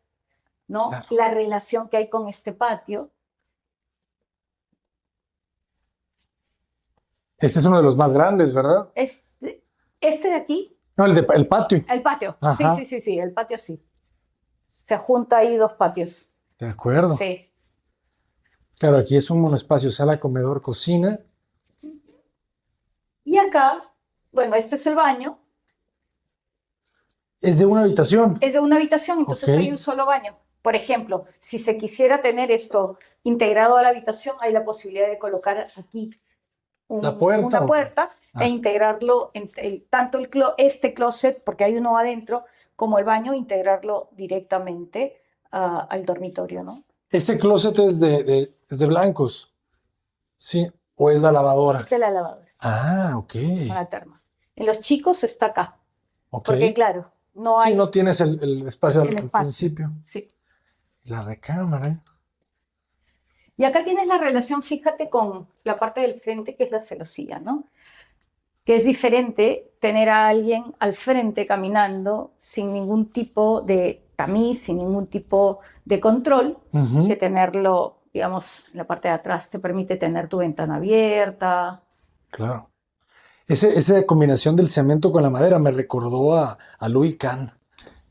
¿no? Claro. La relación que hay con este patio. Este es uno de los más grandes, ¿verdad? Este de aquí, No, el patio. el patio, sí, sí, Ajá, sí, sí, el patio sí. Se junta ahí dos patios, de acuerdo. sí. Claro, aquí es un monoespacio, sala, comedor, cocina. Y acá, bueno, este es el baño, Es de una habitación. es de una habitación, Ok. entonces hay un solo baño. Por ejemplo, si se quisiera tener esto integrado a la habitación, hay la posibilidad de colocar aquí La puerta. una puerta e Ah, integrarlo, tanto este closet, porque hay uno adentro, como el baño, integrarlo directamente al dormitorio, ¿no? ese closet es de blancos, ¿sí? ¿O es la lavadora? Esta es la lavadora Ah, ok. con la terma. En los chicos está acá, Ok. porque claro, no Sí, hay no tienes el espacio el al espacio, principio. sí. La recámara, ¿eh? Y acá tienes la relación, fíjate, con la parte del frente, que es la celosía, ¿no? Que es diferente tener a alguien al frente caminando sin ningún tipo de tamiz, sin ningún tipo de control, que Ujú. tenerlo, digamos, en la parte de atrás te permite tener tu ventana abierta. Claro. Esa combinación del cemento con la madera me recordó a Louis Kahn.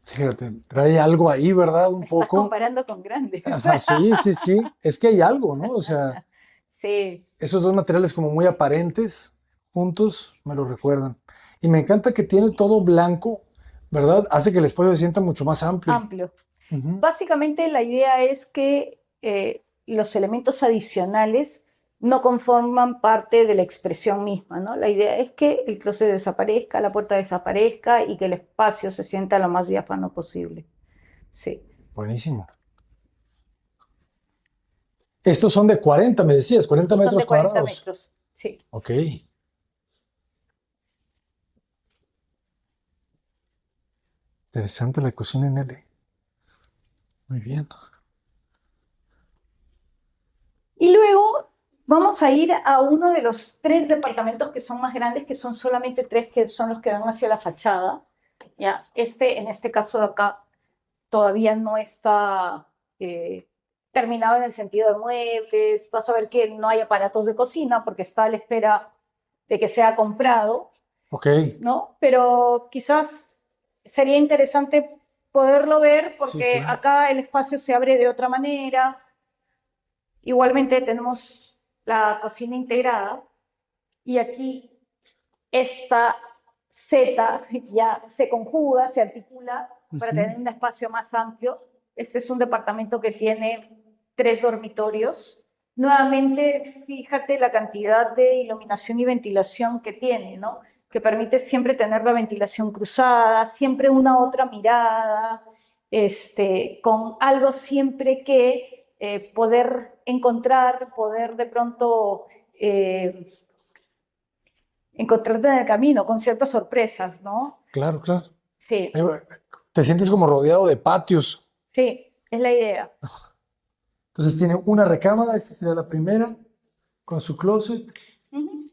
Fíjate, trae algo ahí, ¿verdad? Un Me estás poco. comparando con grandes. Ajá, sí, sí, sí. Es que hay algo, ¿no? O sea, Sí, esos dos materiales como muy aparentes juntos me lo recuerdan. Y me encanta que tiene todo blanco, ¿verdad? Hace que el espacio se sienta mucho más amplio. amplio. Ujú. Básicamente la idea es que los elementos adicionales no conforman parte de la expresión misma, ¿no? La idea es que el closet desaparezca, la puerta desaparezca y que el espacio se sienta lo más diáfano posible. Sí, Buenísimo. Estos son de 40, me decías, 40 estos son metros de 40 cuadrados. metros. Sí. Ok, interesante la cocina en L. Muy bien. Y luego vamos a ir a uno de los tres departamentos que son más grandes, que son solamente tres, que son los que dan hacia la fachada. Ya, en este caso de acá, todavía no está terminado en el sentido de muebles. Vas a ver que no hay aparatos de cocina porque está a la espera de que sea comprado, Ok, ¿no? Pero quizás sería interesante poderlo ver sí, porque claro. acá el espacio se abre de otra manera. Igualmente tenemos la cocina integrada y aquí esta Z ya se conjuga, se articula para Ujú. tener un espacio más amplio. Este es un departamento que tiene 3 dormitorios. Nuevamente, fíjate la cantidad de iluminación y ventilación que tiene, ¿no? Que permite siempre tener la ventilación cruzada, siempre una otra mirada, con algo siempre que poder encontrar, poder de pronto encontrarte en el camino con ciertas sorpresas, ¿no? Claro, claro. Sí, Ahí te sientes como rodeado de patios. sí, es la idea. Entonces tiene una recámara, esta sería la primera, con su closet,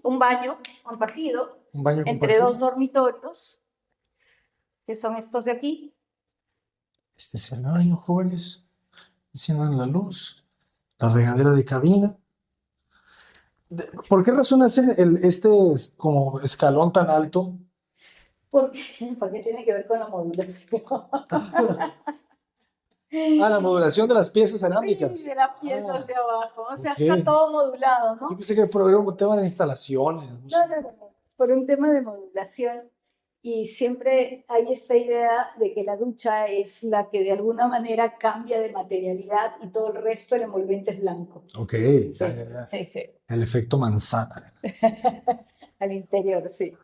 Un baño compartido un baño entre compartido. 2 dormitorios, que son estos de aquí. Este es el baño, jóvenes. Enciendan la luz. La regadera de cabina. ¿Por qué razón hacen este como escalón tan alto? Porque, porque tiene que ver con la modulación. Ah, la modulación de las piezas Sí, cerámicas. de las Ah, piezas de abajo. O sea, ok. está todo modulado, Yo ¿no? pensé que era un tema de instalaciones. No sé. No, no, no, no. Por un tema de modulación. Y siempre hay esta idea de que la ducha es la que de alguna manera cambia de materialidad y todo el resto, el envolvente es blanco. Ok, Sí, ya. sí, sí. El efecto manzana. Al interior, sí.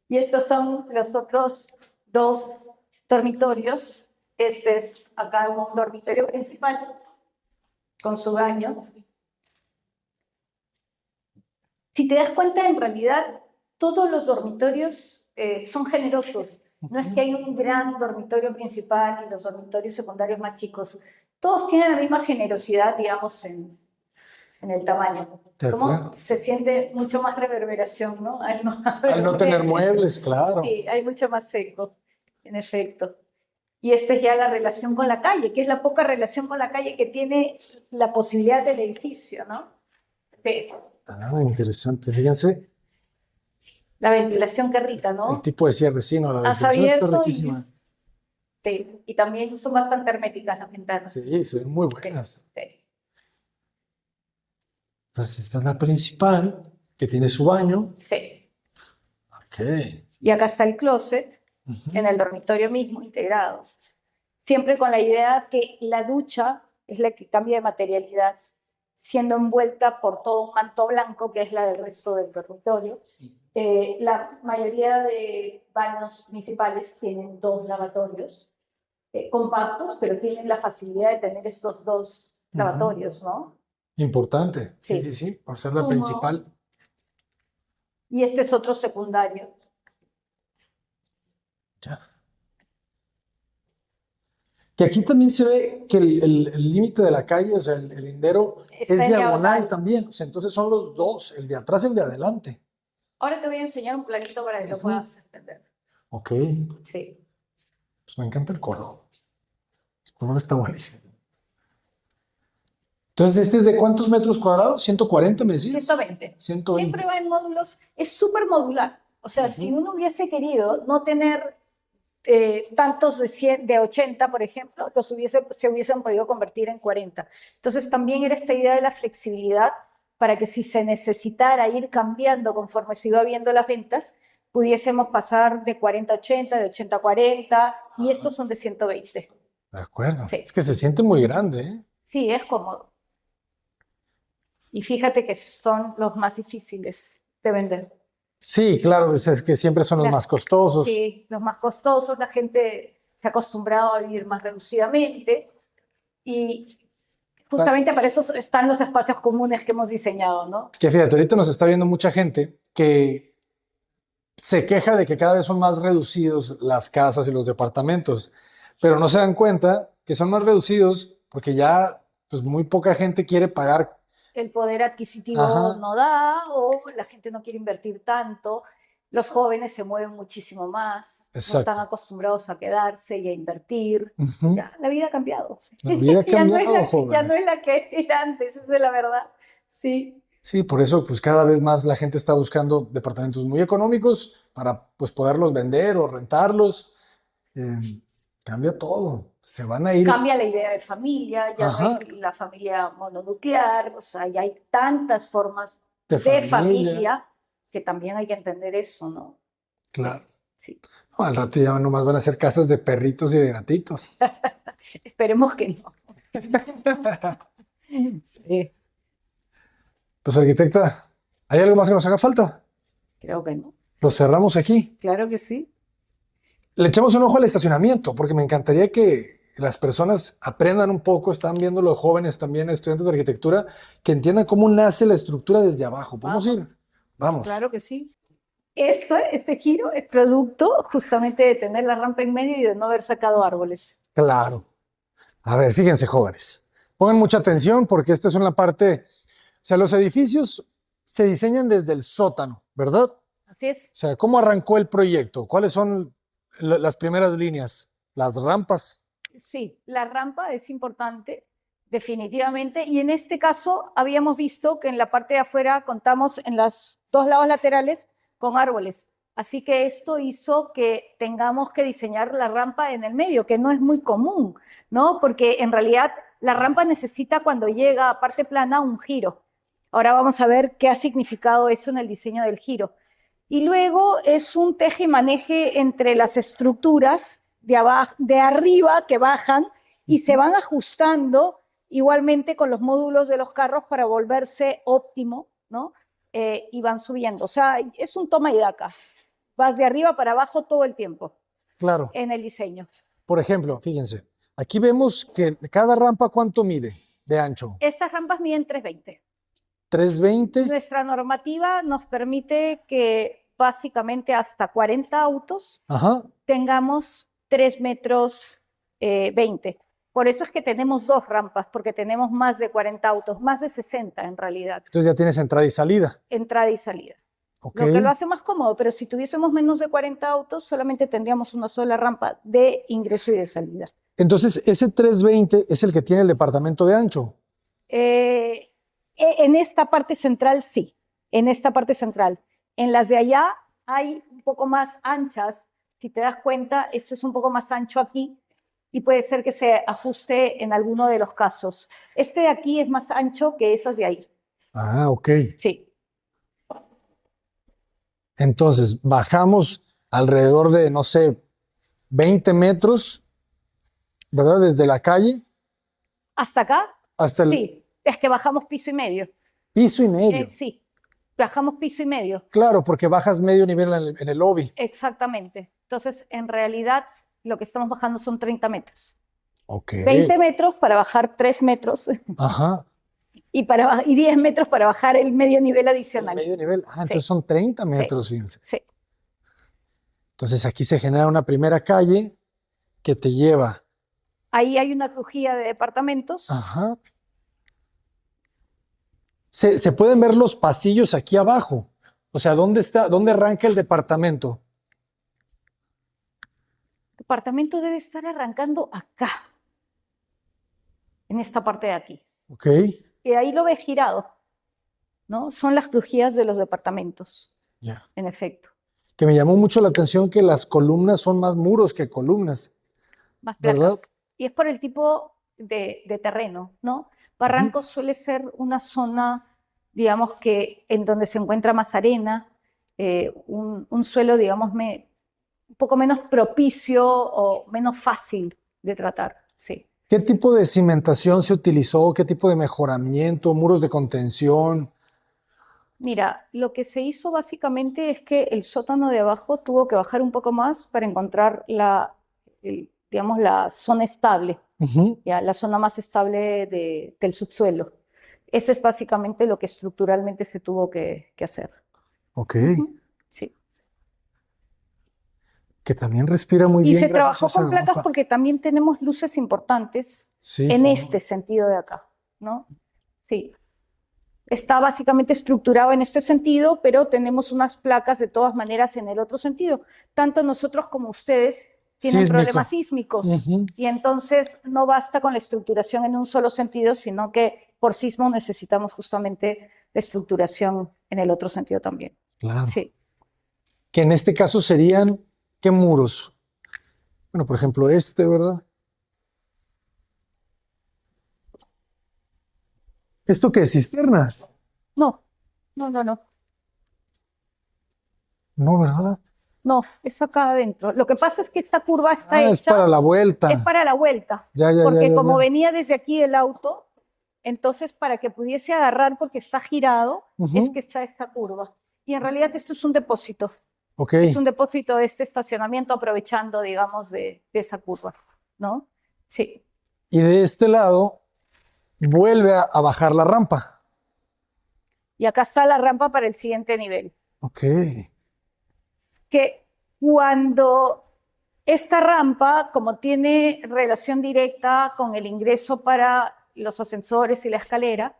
Y estos son los otros 2 dormitorios. Este es acá un dormitorio principal con su baño. Si te das cuenta, en realidad todos los dormitorios son generosos. No es que hay un gran dormitorio principal y los dormitorios secundarios más chicos. Todos tienen la misma generosidad, digamos, en el tamaño. De acuerdo. Como se siente mucho más reverberación, ¿no? Al no tener muebles, claro. Sí, hay mucho más seco, en efecto. Y esta es ya la relación con la calle, que es la poca relación con la calle que tiene la posibilidad del edificio, ¿no? Sí. Ah, interesante. Fíjense, La ventilación que rica, el ¿no? tipo de cierre, sí, no, la Has ventilación está abierto riquísima. sí, y también son bastante herméticas las ventanas. Sí, se ven muy Sí, buenas. sí. Entonces, esta es la principal, que tiene su baño. Sí. Ok. Y acá está el closet, en el dormitorio mismo, integrado. Siempre con la idea que la ducha es la que cambia de materialidad, siendo envuelta por todo un manto blanco, que es la del resto del dormitorio. La mayoría de baños principales tienen 2 lavatorios, compactos, pero tienen la facilidad de tener estos 2 lavatorios, ¿no? Importante. Sí, sí, Sí. sí, por ser la Uno, principal. y este es otro secundario. Ya. Que aquí también se ve que el límite de la calle, o sea, el lindero, Está es en diagonal diagonal. también. O sea, entonces son los dos, el de atrás y el de adelante. Ahora te voy a enseñar un planito para que lo puedas entender. Ok, Sí. pues me encanta el color. El color está buenísimo. Entonces, ¿este es de cuántos metros cuadrados? ¿140 me decías? 120. 120. Siempre va en módulos. Es súper modular. O sea, si uno hubiese querido no tener tantos de 100, de 80, por ejemplo, se hubiesen podido convertir en 40. Entonces, también era esta idea de la flexibilidad para que si se necesitara ir cambiando conforme se iba viendo las ventas, pudiésemos pasar de 40 a 80, de 80 a 40, y estos son de 120. De acuerdo. Sí, Es que se siente muy grande, ¿eh? sí, es cómodo. Y fíjate que son los más difíciles de vender. Sí, claro, es que siempre son los más costosos. Sí, los más costosos, la gente se ha acostumbrado a vivir más reducidamente y justamente para eso están los espacios comunes que hemos diseñado, ¿no? Que fíjate, ahorita nos está viendo mucha gente que se queja de que cada vez son más reducidos las casas y los departamentos, pero no se dan cuenta que son más reducidos porque ya pues muy poca gente quiere pagar. El poder adquisitivo Ajá. no da o la gente no quiere invertir tanto. Los jóvenes se mueven muchísimo más, no Exacto. están acostumbrados a quedarse y a invertir. Ujú. Ya, la vida ha cambiado. La vida ha Ya no es cambiado, ya no jóvenes. es la que era antes, esa es la verdad. Sí. Sí, por eso pues cada vez más la gente está buscando departamentos muy económicos para pues poderlos vender o rentarlos. Eh, Cambia todo. Se van a ir. Cambia la idea de familia, ya no hay Ajá, la familia mononuclear, o sea, ya hay tantas formas de de familia, familia que también hay que entender eso, ¿no? Sí, claro. sí. No, al rato ya nomás van a ser casas de perritos y de gatitos. Esperemos que no. Sí, Pues arquitecta, ¿hay algo más que nos haga falta? creo que no. Lo cerramos aquí. Claro que sí. Le echamos un ojo al estacionamiento, porque me encantaría que las personas aprendan un poco, están viendo los jóvenes también, estudiantes de arquitectura, que entiendan cómo nace la estructura desde abajo. ¿Podemos ir? Vamos, Vamos. claro que sí. Este giro es producto justamente de tener la rampa en medio y de no haber sacado árboles. Claro. A ver, fíjense, jóvenes. Pongan mucha atención porque esta es una parte, o sea, los edificios se diseñan desde el sótano, ¿verdad? O Así es. sea, ¿cómo arrancó el proyecto? ¿Cuáles son las primeras líneas? Las rampas. Sí, la rampa es importante, definitivamente. Y en este caso habíamos visto que en la parte de afuera contamos en los dos lados laterales con árboles. Así que esto hizo que tengamos que diseñar la rampa en el medio, que no es muy común, ¿no? Porque en realidad la rampa necesita cuando llega a parte plana un giro. Ahora vamos a ver qué ha significado eso en el diseño del giro. Y luego es un teje y maneje entre las estructuras de, abajo, de arriba que bajan y se van ajustando igualmente con los módulos de los carros para volverse óptimo, ¿no? Y van subiendo. O sea, es un toma y daca. Vas de arriba para abajo todo el tiempo Claro. en el diseño. Por ejemplo, fíjense, aquí vemos que cada rampa, ¿cuánto mide de ancho? Estas rampas miden 320. 320. Nuestra normativa nos permite que básicamente hasta 40 autos Ajá. tengamos 3 metros 20. Por eso es que tenemos dos rampas, porque tenemos más de 40 autos, más de 60 en realidad, Entonces ya tienes entrada y salida. entrada y salida. Ok. Lo que lo hace más cómodo, pero si tuviésemos menos de 40 autos, solamente tendríamos una sola rampa de ingreso y de salida. Entonces, ese 320 es el que tiene el departamento de ancho. En esta parte central, sí, en esta parte central. En las de allá hay un poco más anchas. Si te das cuenta, esto es un poco más ancho aquí y puede ser que se ajuste en alguno de los casos. Este de aquí es más ancho que esas de ahí. Ah, ok. Sí, Entonces, bajamos alrededor de, no sé, 20 metros, ¿verdad? Desde la calle hasta acá, hasta el sí, es que bajamos piso y medio. piso y medio. Sí, bajamos piso y medio, Claro, porque bajas medio nivel en el lobby. exactamente. Entonces, en realidad, lo que estamos bajando son 30 metros. Ok. 20 metros para bajar 3 metros Ajá. y 10 metros para bajar el medio nivel El adicional. medio nivel. Ah, Sí. entonces son 30 Sí. metros, fíjense. Sí. Entonces aquí se genera una primera calle que te lleva. Ahí hay una crujía de departamentos. Ajá. Se pueden ver los pasillos aquí abajo. O sea, ¿dónde arranca el departamento? El departamento debe estar arrancando acá, en esta parte de aquí. Ok. Y ahí lo ves girado, ¿no? Son las crujías de los departamentos, Ya. en efecto. Que me llamó mucho la atención que las columnas son más muros que columnas, Más ¿verdad? placas. Y es por el tipo de terreno, ¿no? Barrancos suele ser una zona, digamos, que en donde se encuentra más arena, un suelo, digamos, un poco menos propicio o menos fácil de tratar, sí. ¿Qué tipo de cimentación se utilizó? ¿Qué tipo de mejoramiento? ¿Muros de contención? Mira, lo que se hizo básicamente es que el sótano de abajo tuvo que bajar un poco más para encontrar digamos, la zona estable, Ujú. ya, la zona más estable del subsuelo. Ese es básicamente lo que estructuralmente se tuvo que hacer. Ok. Sí. Que también respira muy Y bien se gracias a trabajó esa con placas rampa. porque también tenemos luces importantes Sí. en este sentido de acá, ¿no? Sí. Está básicamente estructurado en este sentido, pero tenemos unas placas de todas maneras en el otro sentido. Tanto nosotros como ustedes tienen Sísmico. problemas sísmicos Ujú. y entonces no basta con la estructuración en un solo sentido, sino que por sismo necesitamos justamente estructuración en el otro sentido también. Claro. Sí. Que en este caso serían, ¿qué muros? Bueno, por ejemplo, ¿verdad? ¿Esto qué es? ¿Cisternas? No, no, no, no. No, ¿verdad? No, es acá adentro. Lo que pasa es que esta curva está Ah, es hecha, para la es vuelta. para la vuelta, Ya, ya, ya, porque ya, como ya. venía desde aquí el auto, entonces para que pudiese agarrar porque está girado, es que está esta curva. Y en realidad esto es un depósito. Ok. Es un depósito de este estacionamiento aprovechando, digamos, de esa curva, ¿no? Sí. Y de este lado vuelve a bajar la rampa. Y acá está la rampa para el siguiente nivel. Ok. Que cuando esta rampa, como tiene relación directa con el ingreso para los ascensores y la escalera,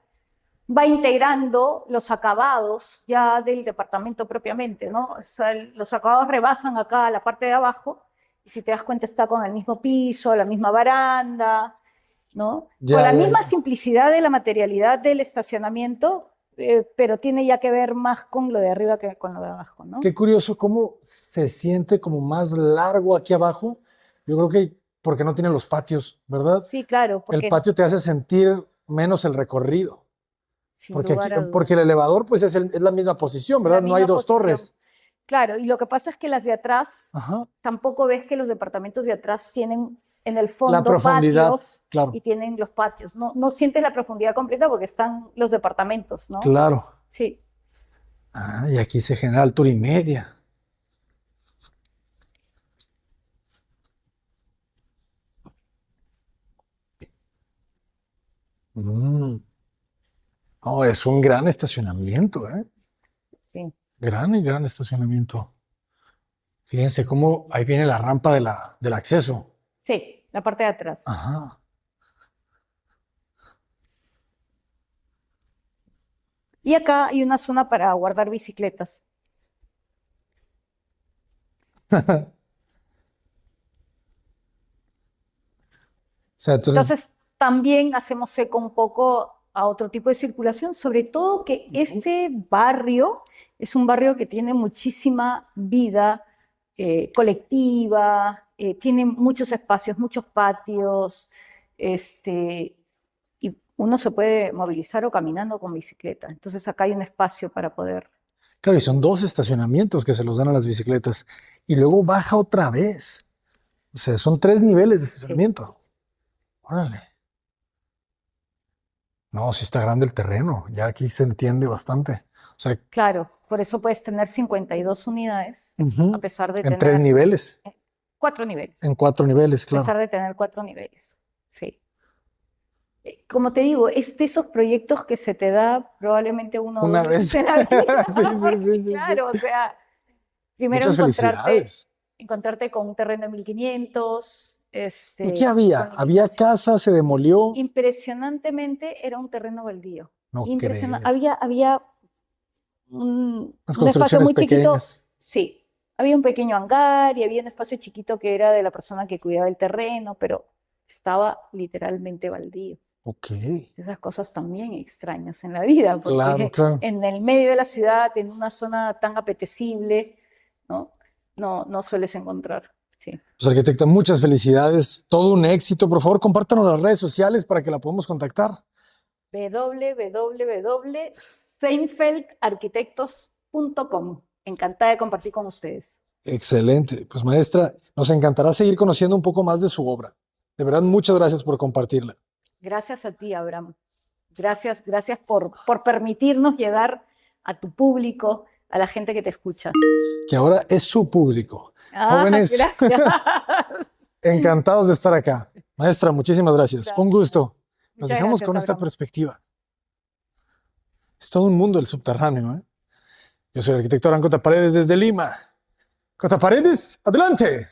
va integrando los acabados ya del departamento propiamente, ¿no? O sea, los acabados rebasan acá la parte de abajo y si te das cuenta está con el mismo piso, la misma baranda, ¿no? Con la misma simplicidad de la materialidad del estacionamiento, pero tiene ya que ver más con lo de arriba que con lo de abajo, ¿no? Qué curioso cómo se siente como más largo aquí abajo. Yo creo que porque no tiene los patios, ¿verdad? Sí, claro, El porque patio te hace sentir menos el recorrido. sin Porque, lugar a dudas. porque el elevador pues es la misma posición, ¿verdad? La No hay misma dos posición. torres. Claro, y lo que pasa es que las de atrás, Ajá. tampoco ves que los departamentos de atrás tienen en el La fondo profundidad, patios claro. y tienen los patios. No, no sientes la profundidad completa porque están los departamentos, ¿no? Claro. Sí. Ah, y aquí se genera altura y media. Oh, es un gran estacionamiento, ¿eh? Sí. Gran estacionamiento. Fíjense cómo ahí viene la rampa del acceso. Sí, la parte de atrás. Ajá. Y acá hay una zona para guardar bicicletas. O sea, Entonces, también hacemos eco un poco a otro tipo de circulación, sobre todo que este barrio es un barrio que tiene muchísima vida colectiva, tiene muchos espacios, muchos patios, y uno se puede movilizar o caminando con bicicleta. Entonces, acá hay un espacio para poder. claro, y son 2 estacionamientos que se los dan a las bicicletas. Y luego baja otra vez. O sea, son 3 niveles de estacionamiento. Sí. Órale. No, sí está grande el terreno. Ya aquí se entiende bastante. O sea, Claro, por eso puedes tener 52 unidades, a pesar de en tener 3 niveles. 4 niveles. En 4 niveles, A claro. pesar de tener 4 niveles, sí. Como te digo, es de esos proyectos que se te da probablemente una vez en la vida. sí, Claro, o sea, primero muchas felicidades. encontrarte con un terreno de 1500. ¿Y qué había? ¿Había casa? ¿Se demolió? Impresionantemente era un terreno baldío. No Impresionante. creo. Había un espacio construcciones muy chiquito. pequeñas. Sí, había un pequeño hangar y había un espacio chiquito que era de la persona que cuidaba el terreno, pero estaba literalmente baldío. Ok. Esas cosas también extrañas en la vida, porque Claro, claro. en el medio de la ciudad, en una zona tan apetecible, ¿no? No sueles encontrar. Sí. Pues arquitecta, muchas felicidades, todo un éxito. Por favor, compártanos las redes sociales para que la podamos contactar. www.seinfeldarquitectos.com. Encantada de compartir con ustedes. Excelente. Pues maestra, nos encantará seguir conociendo un poco más de su obra. De verdad, muchas gracias por compartirla. Gracias a ti, Abraham. Gracias por permitirnos llegar a tu público, a la gente que te escucha. Que ahora es su público. Jóvenes, gracias. encantados de estar acá. Maestra, muchísimas gracias. Un gusto. Nos dejamos con esta perspectiva. Es todo un mundo el subterráneo, ¿eh? Yo soy el arquitecto Abraham Cota Paredes desde Lima. Cota Paredes, adelante.